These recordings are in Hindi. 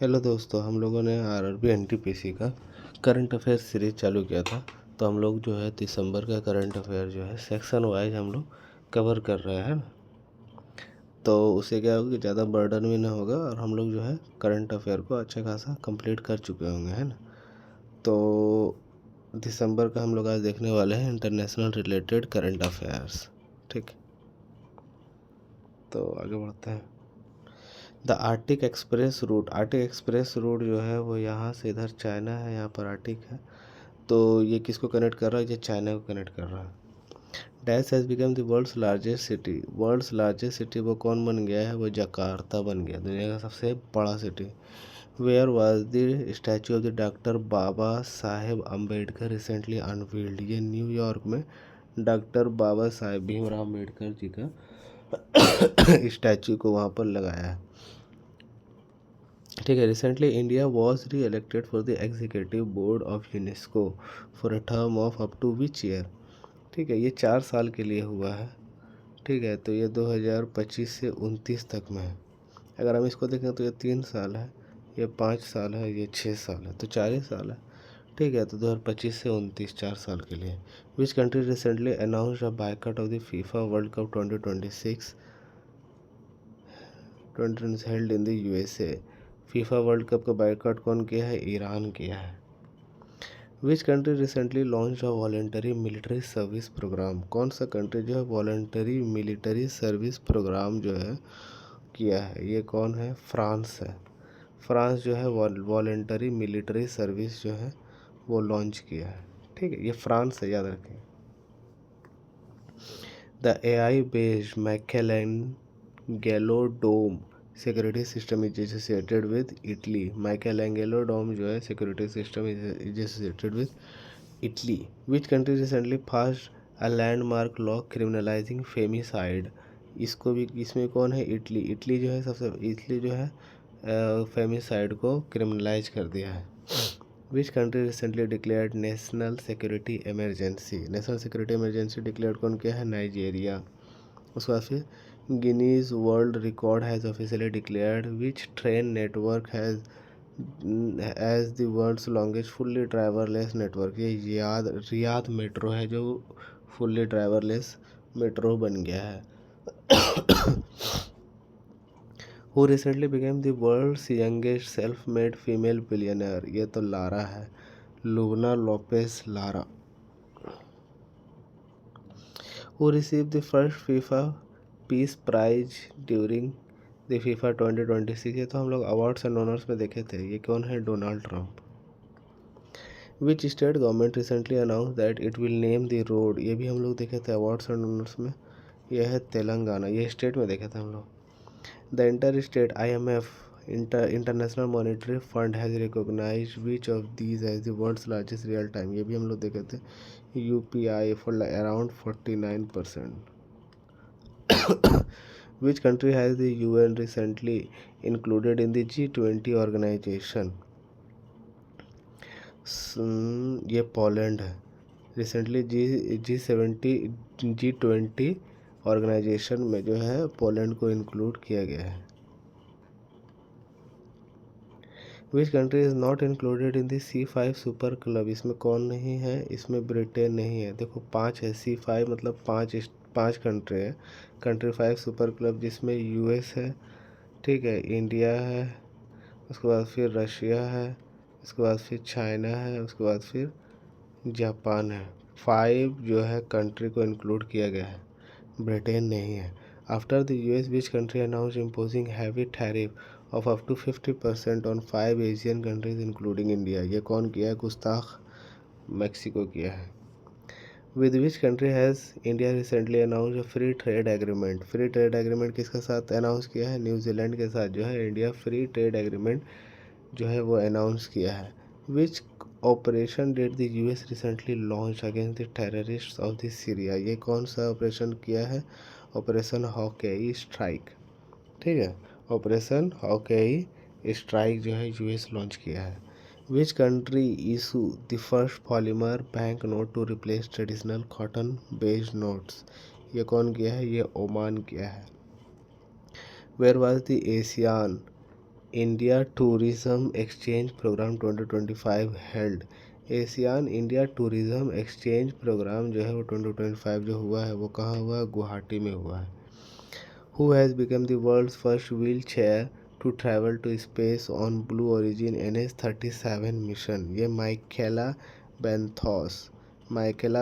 हेलो दोस्तों, हम लोगों ने आरआरबी एनटीपीसी का करंट अफेयर सीरीज चालू किया था। तो हम लोग जो है दिसंबर का करंट अफेयर जो है सेक्शन वाइज हम लोग कवर कर रहे हैं ना। तो उससे क्या होगा कि ज़्यादा बर्डन भी ना होगा और हम लोग जो है करंट अफेयर को अच्छा खासा कंप्लीट कर चुके होंगे, है ना। तो दिसंबर का हम लोग आज देखने वाले हैं इंटरनेशनल रिलेटेड करंट अफेयर्स। ठीक, तो आगे बढ़ते हैं। द आर्टिक एक्सप्रेस रूट जो है वो यहाँ से इधर चाइना है, यहाँ पर आर्टिक है। तो ये किसको कनेक्ट कर रहा है? ये चाइना को कनेक्ट कर रहा है। Dash has become the world's largest city वो कौन बन गया है? वो जकार्ता बन गया, दुनिया का सबसे बड़ा city. Where was the statue of the doctor Baba Saheb Ambedkar recently unveiled? ये न्यूयॉर्क में डॉक्टर बाबा साहेब भीमराव अम्बेडकर जी का स्टैचू को वहाँ पर लगाया है। ठीक है। Recently India was reelected for the executive board of UNESCO for a term of up to which year? ठीक है, ये 4 साल के लिए हुआ है। ठीक है, तो ये 2025 से 29 तक में है। अगर हम इसको देखें तो ये 3 साल है, ये 5 साल है, ये 6 साल है, तो 4 ही साल है। ठीक है, तो 2025 से 29, 4 साल के लिए। Which country recently announced a boycott of the FIFA World Cup 2026 held in the USA? FIFA World Cup का बायकॉट कौन किया है? ईरान किया है। Which country recently launch a voluntary military service programme? कौन सा कंट्री जो है वॉलेंटरी मिलिट्री सर्विस प्रोग्राम जो है किया है? ये कौन है? फ्रांस है। फ्रांस जो है वॉलेंटरी मिलिट्री सर्विस जो है वो लॉन्च किया है। ठीक है, ये फ्रांस है, याद रखें। The AI based Michelangelo dome security system is associated with Italy. Michelangelo dome जो है security system is associated with Italy. Which country recently passed a landmark law criminalising femicide? इसको भी, इसमें कौन है? इटली। इटली जो है इटली जो है फेमिसाइड को क्रिमिनलाइज कर दिया है। Which country recently declared national security emergency? National security emergency declare कौन किया है? नाइजीरिया। उसके बाद फिर Guinness World Record has officially declared which train network has as the world's longest fully driverless network? ये रियाद मेट्रो है जो फुल्ली ड्राइवरलेस मेट्रो बन गया है। Who recently became the world's youngest self made female billionaire? ये तो लारा है, Lubna Lopes Lara. Who receive the first FIFA peace prize during the FIFA 2026? ये तो हम लोग अवार्ड्स एंड ऑनर्स में देखे थे। ये कौन है? Donald Trump. Which state government recently announce that it will name the road? ये भी हम लोग देखे थे अवार्ड्स एंड ऑनर्स में। यह है तेलंगाना, ये स्टेट में देखे थे हम लोग। The inter state IMF International Monetary Fund has recognise which of these as the world's largest real time? ये भी हम लोग देखे थे। UPI for around 49%। Which country has the UN recently included in the G20 organisation? ये पोलैंड है। रिसेंटली G20 ऑर्गेनाइजेशन में जो है पोलैंड को इंक्लूड किया गया है। Which country is not included in the C5 super club? इसमें कौन नहीं है? इसमें ब्रिटेन नहीं है। देखो 5 है, C5 मतलब पाँच कंट्री है। कंट्री 5 सुपर क्लब जिसमें US है, ठीक है, इंडिया है, उसके बाद फिर रशिया है, उसके बाद फिर चाइना है, उसके बाद फिर जापान है। 5 जो है कंट्री को इंक्लूड किया गया है, ब्रिटेन नहीं है। After the US which country announce imposing heavy tariff of up to 50% on 5 Asian countries including India? ये कौन किया है? गुस्ताख मैक्सिको किया है। With which country has India recently announce free trade agreement? Free trade agreement किसके साथ अनाउंस किया है? न्यूजीलैंड के साथ जो है इंडिया फ्री ट्रेड एग्रीमेंट जो है वो अनाउंस किया है। Which operation did the US recently launch against the terrorist of the Syria? ये कौन सा ऑपरेशन किया है? Operation Hawkeye strike. ठीक है, ऑपरेशन हॉकेई स्ट्राइक जो है US लॉन्च किया है। Which country issue the first polymer bank note to replace traditional cotton based notes? ये कौन किया है? ये ओमान किया है। Where was the ASEAN India tourism exchange programme 2025 held. ASEAN India tourism exchange programme जो है वो 2025 जो हुआ है वो कहाँ हुआ है? गुवाहाटी में हुआ है। Who has become the world's first wheelchair to travel to space on Blue Origin NH-37 mission. ये माइकेला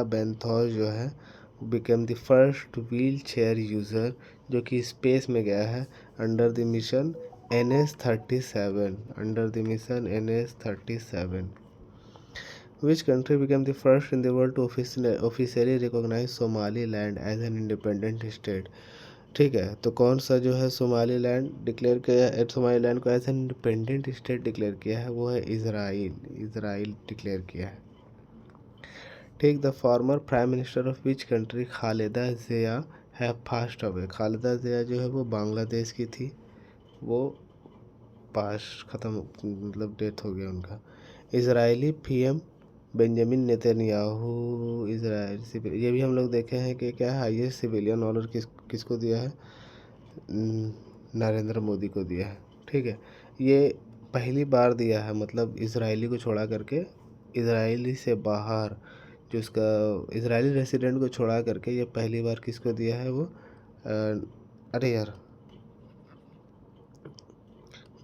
बेंथॉस जो है become the first wheelchair user जो कि स्पेस में गया है under the mission NH-37। Which country became the first in the world to officially recognize Somaliland as an independent state? ठीक है, तो कौन सा जो है सोमालीलैंड को as an independent state declare किया है? वो है इज़राइल डिक्लेयर किया है। ठीक, the former prime minister of which country Khaleda Zia have passed away. Khaleda Zia जो है वो बांग्लादेश की थी, वो मतलब डेथ हो गया उनका। Israeli PM Benjamin Netanyahu Israel, ये भी हम लोग देखे हैं कि क्या हाईएस्ट सिविलियन ऑनर किसको दिया है? नरेंद्र मोदी को दिया है। ठीक है, ये पहली बार दिया है, मतलब इजरायली को छोड़ा करके, इजरायली से बाहर जो उसका इजरायली रेसिडेंट को छोड़ा करके ये पहली बार किसको दिया है? वो अरे यार,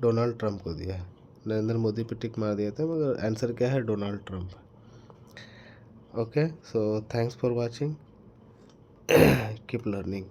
डोनाल्ड ट्रंप को दिया है। नरेंद्र मोदी पे टिक मार दिया था, मगर आंसर क्या है? Donald Trump. Okay, so thanks for watching, keep learning.